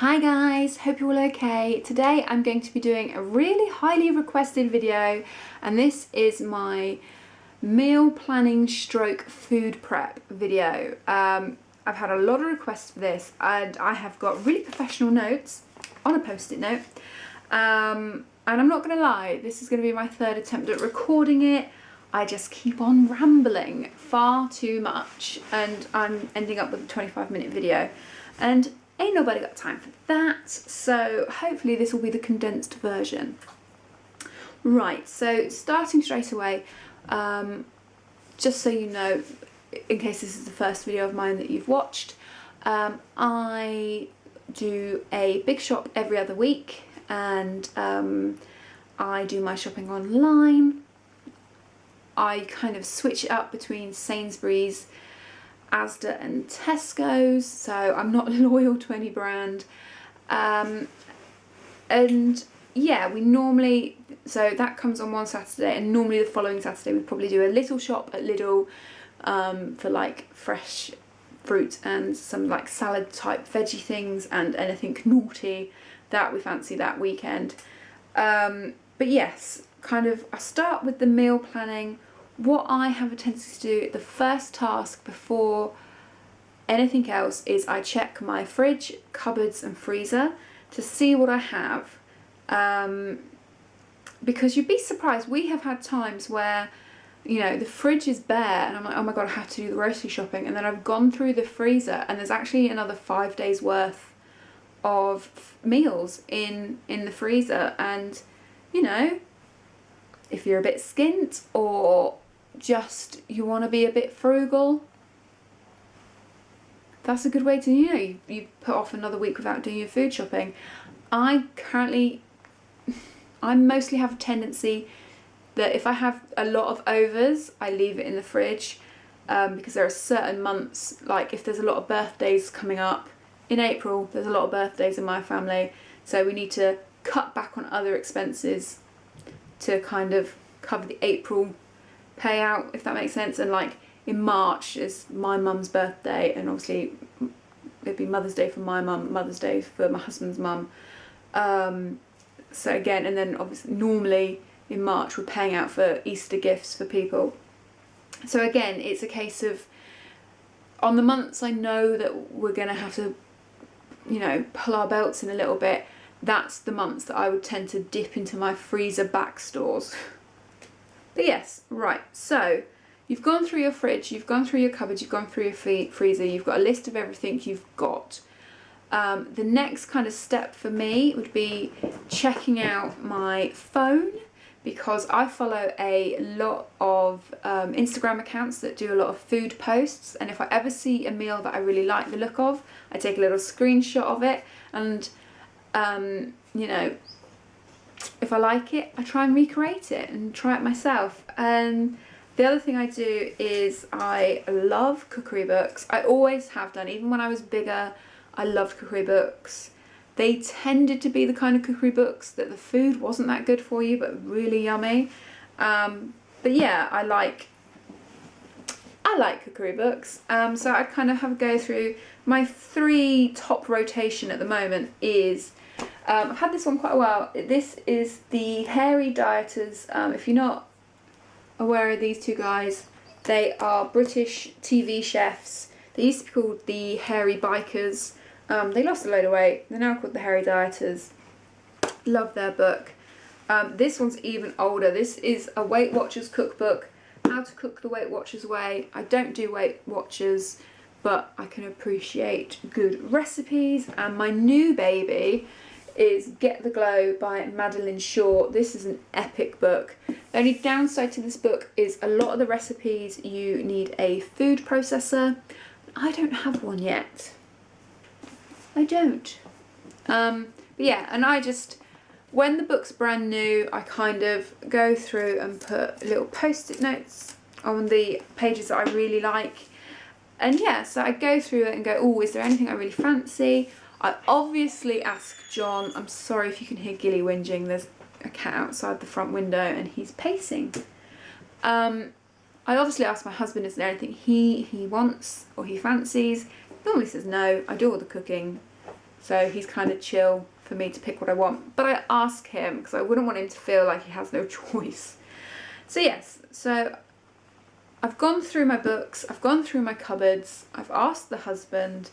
Hi guys, hope you're all okay. Today I'm going to be doing a really highly requested video, and this is my meal planning stroke food prep video. I've had a lot of requests for this, and I have got really professional notes on a post-it note. And I'm not gonna lie, this is gonna be my third attempt at recording it. I just keep on rambling far too much, and I'm ending up with a 25-minute video. And ain't nobody got time for that, so hopefully this will be the condensed version. Right, so starting straight away, just so you know, in case this is the first video of mine that you've watched, I do a big shop every other week, and I do my shopping online. I kind of switch it up between Sainsbury's, Asda and Tesco's, so I'm not loyal to any brand. And yeah, we normally, so that comes on one Saturday, and normally the following Saturday we probably do a little shop at Lidl for like fresh fruit and some like salad type veggie things and anything naughty that we fancy that weekend. But yes, kind of I start with the meal planning. What I have a tendency to do, the first task before anything else, is I check my fridge, cupboards and freezer to see what I have. Because you'd be surprised, we have had times where, you know, the fridge is bare and I'm like, oh my god, I have to do the grocery shopping, and then I've gone through the freezer and there's actually another 5 days worth of meals in the freezer. And you know, if you're a bit skint or just you want to be a bit frugal, that's a good way to, you know, you put off another week without doing your food shopping. I mostly have a tendency that if I have a lot of overs, I leave it in the fridge, because there are certain months, like if there's a lot of birthdays coming up in April, there's a lot of birthdays in my family, so we need to cut back on other expenses to kind of cover the April payout, if that makes sense. And like in March is my mum's birthday, and obviously it'd be Mother's Day for my mum, Mother's Day for my husband's mum. So again, and then obviously normally in March we're paying out for Easter gifts for people. So again, it's a case of, on the months I know that we're gonna have to, you know, pull our belts in a little bit, that's the months that I would tend to dip into my freezer back stores. But yes, right, so you've gone through your fridge, you've gone through your cupboard, you've gone through your freezer, you've got a list of everything you've got. The next kind of step for me would be checking out my phone, because I follow a lot of Instagram accounts that do a lot of food posts, and if I ever see a meal that I really like the look of, I take a little screenshot of it, and you know, if I like it, I try and recreate it and try it myself. And the other thing I do is I love cookery books. I always have done, even when I was bigger, I loved cookery books. They tended to be the kind of cookery books that the food wasn't that good for you, but really yummy. But yeah, I like cookery books. So I kind of have a go through. My 3 top rotation at the moment is, I've had this one quite a while. This is the Hairy Dieters. If you're not aware of these two guys, they are British TV chefs. They used to be called the Hairy Bikers. They lost a load of weight. They're now called the Hairy Dieters. Love their book. This one's even older. This is a Weight Watchers cookbook. How to cook the Weight Watchers way. I don't do Weight Watchers, but I can appreciate good recipes. And my new baby is Get the Glow by Madeline Shaw. This is an epic book. The only downside to this book is a lot of the recipes you need a food processor. I don't have one yet. I don't. But yeah, and I just, when the book's brand new, I kind of go through and put little post-it notes on the pages that I really like. And yeah, so I go through it and go, oh, is there anything I really fancy? I obviously ask John. I'm sorry if you can hear Gilly whinging. There's a cat outside the front window and he's pacing. I obviously ask my husband, is there anything he wants or he fancies? Normally says no. I do all the cooking. so he's kind of chill for me to pick what I want. But I ask him because I wouldn't want him to feel like he has no choice. So yes, so I've gone through my books, I've gone through my cupboards, I've asked the husband,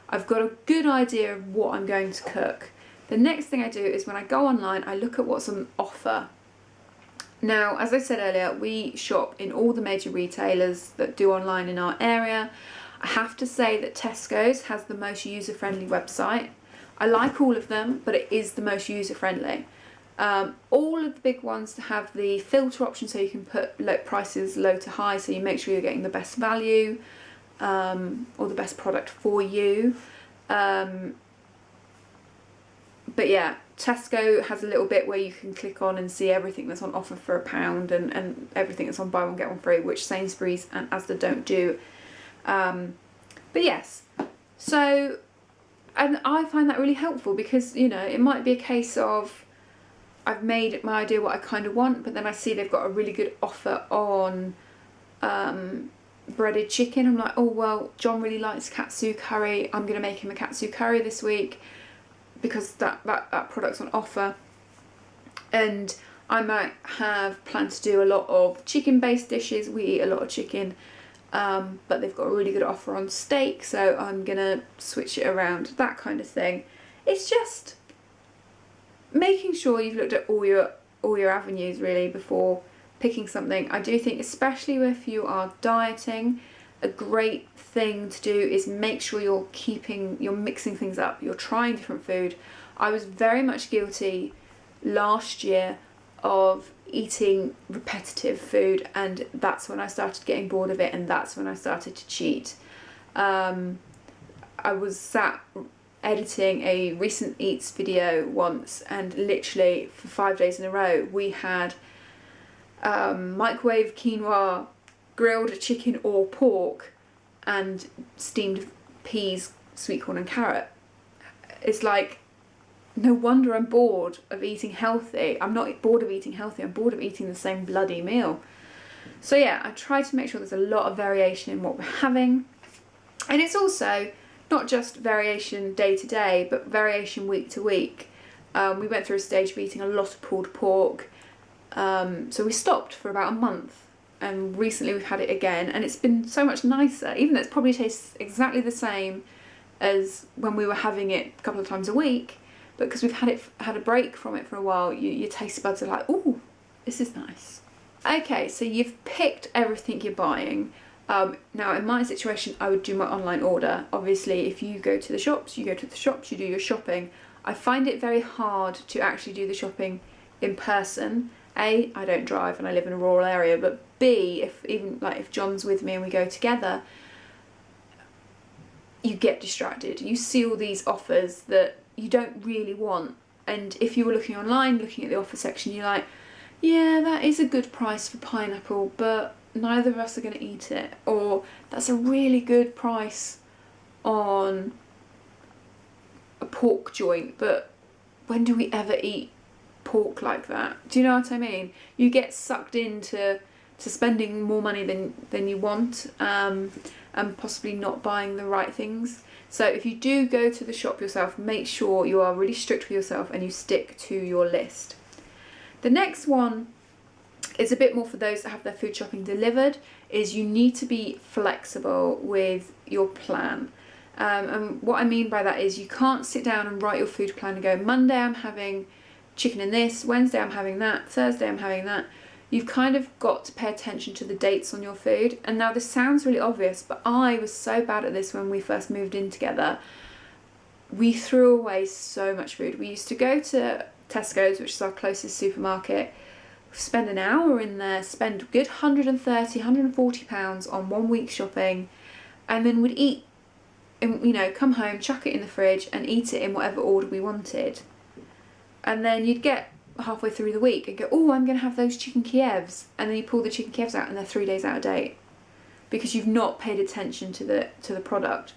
I've got a good idea of what I'm going to cook. The next thing I do is when I go online, I look at what's on offer. Now, as I said earlier, we shop in all the major retailers that do online in our area. I have to say that Tesco's has the most user-friendly website. I like all of them, but it is the most user-friendly. All of the big ones have the filter option, so you can put prices low to high, so you make sure you're getting the best value or the best product for you. But yeah, Tesco has a little bit where you can click on and see everything that's on offer for £1 and everything that's on buy one get one free, which Sainsbury's and Asda don't do. But yes, so, and I find that really helpful because, you know, it might be a case of I've made my idea what I kind of want, but then I see they've got a really good offer on breaded chicken. I'm like, oh well, John really likes katsu curry, I'm going to make him a katsu curry this week because that product's on offer. And I might have planned to do a lot of chicken based dishes. We eat a lot of chicken, but they've got a really good offer on steak, so I'm gonna switch it around, that kind of thing. It's just making sure you've looked at all your avenues really before picking something. I do think, especially if you are dieting, a great thing to do is make sure you're mixing things up, you're trying different food. I was very much guilty last year of eating repetitive food, and that's when I started getting bored of it, and that's when I started to cheat. I was sat editing a recent eats video once, and literally for 5 days in a row we had microwave quinoa, grilled chicken or pork, and steamed peas, sweet corn and carrot. It's like, no wonder I'm bored of eating healthy. I'm not bored of eating healthy, I'm bored of eating the same bloody meal. So yeah, I try to make sure there's a lot of variation in what we're having. And it's also not just variation day to day, but variation week to week. We went through a stage of eating a lot of pulled pork, so we stopped for about a month, and recently we've had it again, and it's been so much nicer, even though it probably tastes exactly the same as when we were having it a couple of times a week, but because we've had a break from it for a while, your taste buds are like, ooh, this is nice. Okay, so you've picked everything you're buying. Now in my situation, I would do my online order. Obviously, if you go to the shops, you do your shopping. I find it very hard to actually do the shopping in person. A, I don't drive and I live in a rural area, but B, if John's with me and we go together, you get distracted. You see all these offers that you don't really want, and if you were looking online, looking at the offer section, you're like, yeah, that is a good price for pineapple, but neither of us are going to eat it. Or that's a really good price on a pork joint, but when do we ever eat pork like that? Do you know what I mean? You get sucked into spending more money than you want, and possibly not buying the right things. So if you do go to the shop yourself, make sure you are really strict with yourself and you stick to your list. The next one is a bit more for those that have their food shopping delivered, is you need to be flexible with your plan. And what I mean by that is you can't sit down and write your food plan and go, Monday I'm having chicken and this, Wednesday I'm having that, Thursday I'm having that. You've kind of got to pay attention to the dates on your food. And now this sounds really obvious, but I was so bad at this when we first moved in together. We threw away so much food. We used to go to Tesco's, which is our closest supermarket, spend an hour in there, spend a good £130–140 on 1 week shopping, and then we'd eat, and, you know, come home, chuck it in the fridge and eat it in whatever order we wanted. And then you'd get halfway through the week and go, oh, I'm going to have those chicken Kievs, and then you pull the chicken Kievs out and they're 3 days out of date because you've not paid attention to the product.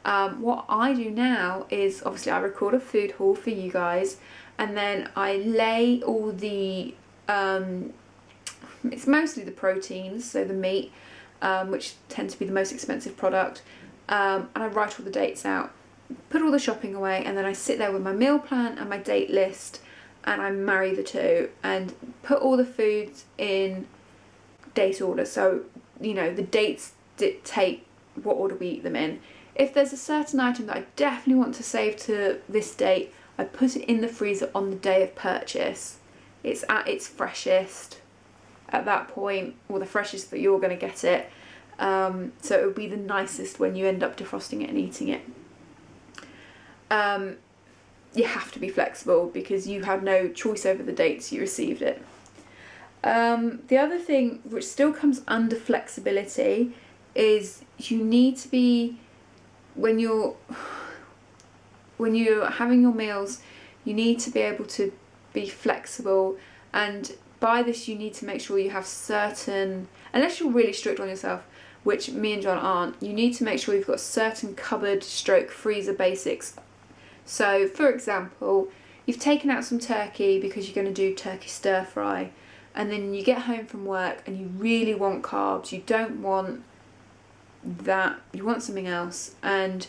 What I do now is, obviously I record a food haul for you guys, and then I lay all the it's mostly the proteins, so the meat, which tend to be the most expensive product, and I write all the dates out. put all the shopping away, and then I sit there with my meal plan and my date list, and I marry the two and put all the foods in date order. So, you know, the dates dictate what order we eat them in. If there's a certain item that I definitely want to save to this date, I put it in the freezer on the day of purchase. It's at its freshest at that point, or the freshest that you're going to get it. So it would be the nicest when you end up defrosting it and eating it. You have to be flexible because you had no choice over the dates you received it. The other thing which still comes under flexibility is you need to be, when you're having your meals, you need to be able to be flexible, and by this you need to make sure you have certain, unless you're really strict on yourself, which me and John aren't, you need to make sure you've got certain cupboard stroke freezer basics. So for example, you've taken out some turkey because you're going to do turkey stir fry, and then you get home from work and you really want carbs, you don't want that, you want something else. And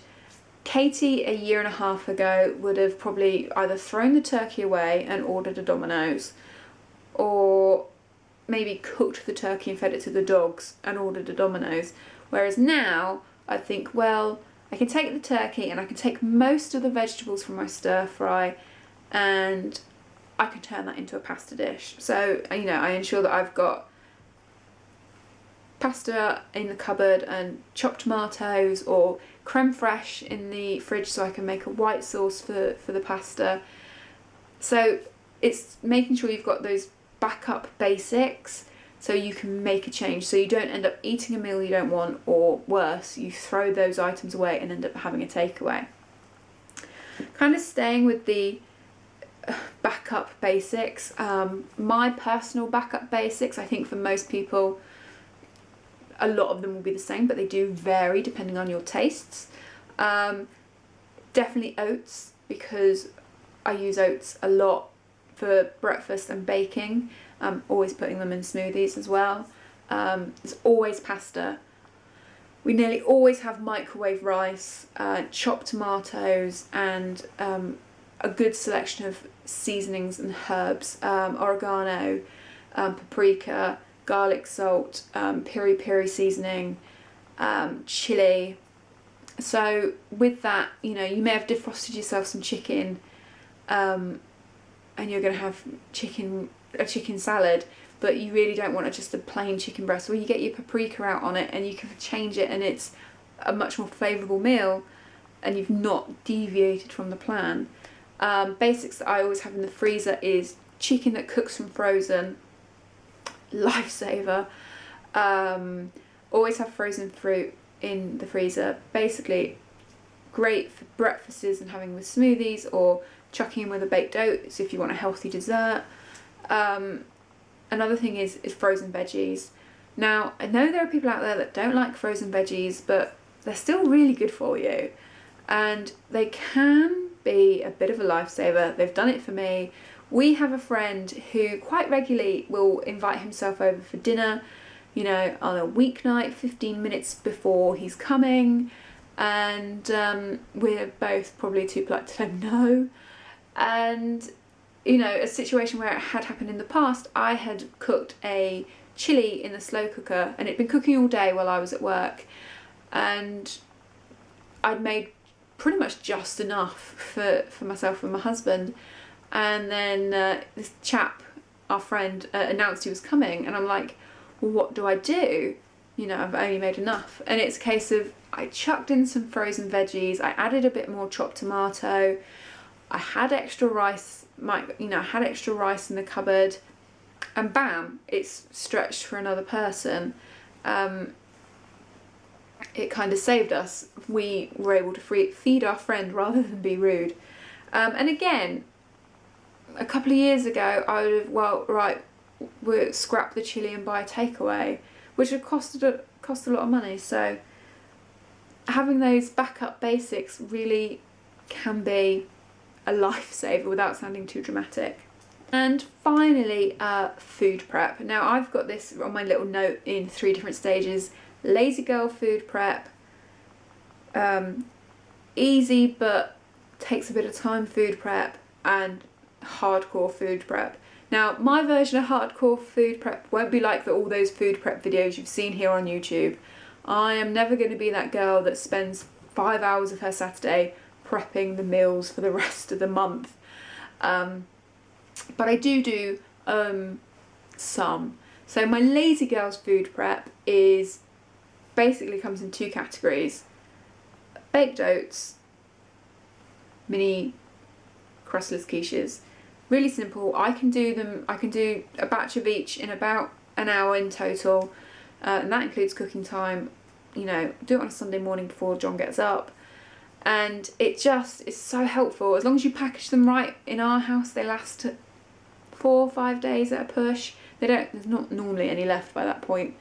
Katy a year and a half ago would have probably either thrown the turkey away and ordered a Domino's, or maybe cooked the turkey and fed it to the dogs and ordered a Domino's. Whereas now I think, well, I can take the turkey and I can take most of the vegetables from my stir fry and I can turn that into a pasta dish. So, you know, I ensure that I've got pasta in the cupboard and chopped tomatoes or creme fraiche in the fridge so I can make a white sauce for the pasta. So it's making sure you've got those backup basics so you can make a change, so you don't end up eating a meal you don't want, or worse, you throw those items away and end up having a takeaway. Kind of staying with the backup basics, my personal backup basics, I think for most people a lot of them will be the same, but they do vary depending on your tastes. Definitely oats, because I use oats a lot for breakfast and baking. I'm always putting them in smoothies as well. There's always pasta. We nearly always have microwave rice, chopped tomatoes, and a good selection of seasonings and herbs, oregano, paprika, garlic salt, piri piri seasoning, chili. So with that, you know, you may have defrosted yourself some chicken, and you're going to have a chicken salad, but you really don't want just a plain chicken breast. Well, you get your paprika out on it and you can change it, and it's a much more flavourable meal, and you've not deviated from the plan. Basics that I always have in the freezer is chicken that cooks from frozen, lifesaver. Always have frozen fruit in the freezer. Basically great for breakfasts and having with smoothies, or chucking in with a baked oats if you want a healthy dessert. Another thing is frozen veggies. Now, I know there are people out there that don't like frozen veggies, but they're still really good for you, and they can be a bit of a lifesaver. They've done it for me. We have a friend who quite regularly will invite himself over for dinner, you know, on a weeknight, 15 minutes before he's coming, and we're both probably too polite to tell him no. And, you know, a situation where it had happened in the past, I had cooked a chilli in the slow cooker, and it'd been cooking all day while I was at work, and I'd made pretty much just enough for myself and my husband. And then this chap, our friend, announced he was coming, and I'm like, well, what do I do? You know, I've only made enough. And it's a case of, I chucked in some frozen veggies, I added a bit more chopped tomato, I had extra rice, I had extra rice in the cupboard, and bam, it's stretched for another person. It kind of saved us. We were able to feed our friend rather than be rude. And again, a couple of years ago, I would have, well, right, we'll scrap the chilli and buy a takeaway, which would cost a lot of money. So having those backup basics really can be a lifesaver without sounding too dramatic. And finally, food prep. Now, I've got this on my little note in 3 different stages. Lazy girl food prep, easy but takes a bit of time food prep and hardcore food prep. Now, my version of hardcore food prep won't be like all those food prep videos you've seen here on YouTube. I am never going to be that girl that spends 5 hours of her Saturday prepping the meals for the rest of the month. But I do some. So my lazy girls food prep is basically comes in 2 categories. Baked oats, mini crustless quiches. Really simple. I can do a batch of each in about an hour in total, and that includes cooking time. You know, do it on a Sunday morning before John gets up, and it just is so helpful. As long as you package them right, in our house they last 4 or 5 days at a push. There's not normally any left by that point.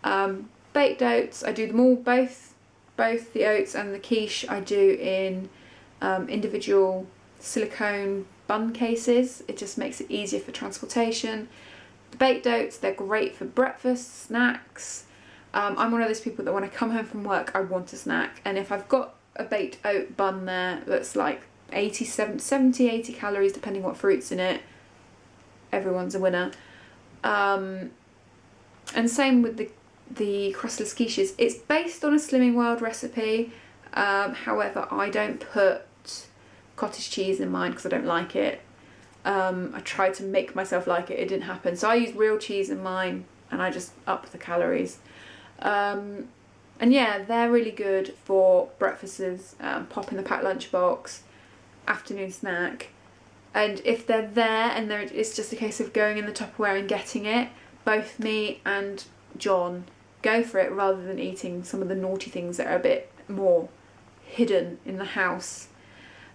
Baked oats, I do them all, both the oats and the quiche I do in individual silicone bun cases. It just makes it easier for transportation. The baked oats, they're great for breakfast, snacks. I'm one of those people that when I come home from work I want a snack, and if I've got a baked oat bun there that's like 70, 80 calories depending what fruit's in it, everyone's a winner. And same with the crustless quiches. It's based on a Slimming World recipe, however I don't put cottage cheese in mine because I don't like it. I tried to make myself like it, it didn't happen, so I use real cheese in mine and I just up the calories. And yeah, they're really good for breakfasts, pop in the packed lunchbox, afternoon snack. And if they're there and it's just a case of going in the Tupperware and getting it, both me and John go for it rather than eating some of the naughty things that are a bit more hidden in the house.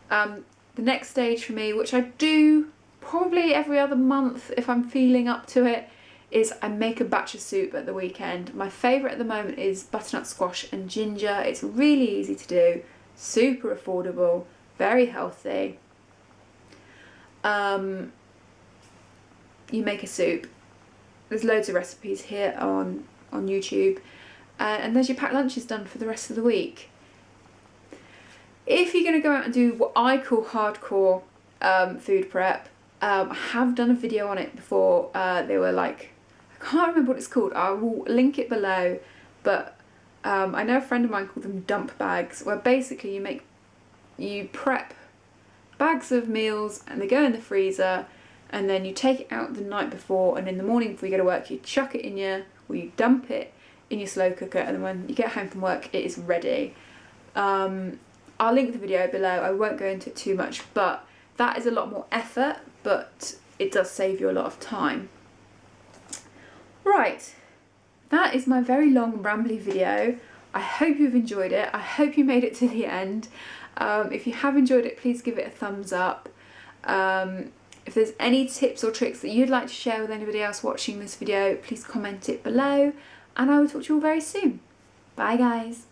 The next stage for me, which I do probably every other month if I'm feeling up to it, is I make a batch of soup at the weekend. My favourite at the moment is butternut squash and ginger. It's really easy to do, super affordable, very healthy. You make a soup. There's loads of recipes here on YouTube, and there's your packed lunches done for the rest of the week. If you're going to go out and do what I call hardcore food prep, I have done a video on it before. They were like, I can't remember what it's called. I will link it below, but I know a friend of mine called them dump bags, where basically you prep bags of meals and they go in the freezer, and then you take it out the night before, and in the morning before you go to work you chuck it in you dump it in your slow cooker, and then when you get home from work it is ready. I'll link the video below, I won't go into it too much, but that is a lot more effort, but it does save you a lot of time. Right, that is my very long rambly video. I hope you've enjoyed it, I hope you made it to the end. If you have enjoyed it, please give it a thumbs up. If there's any tips or tricks that you'd like to share with anybody else watching this video, please comment it below, and I will talk to you all very soon. Bye guys.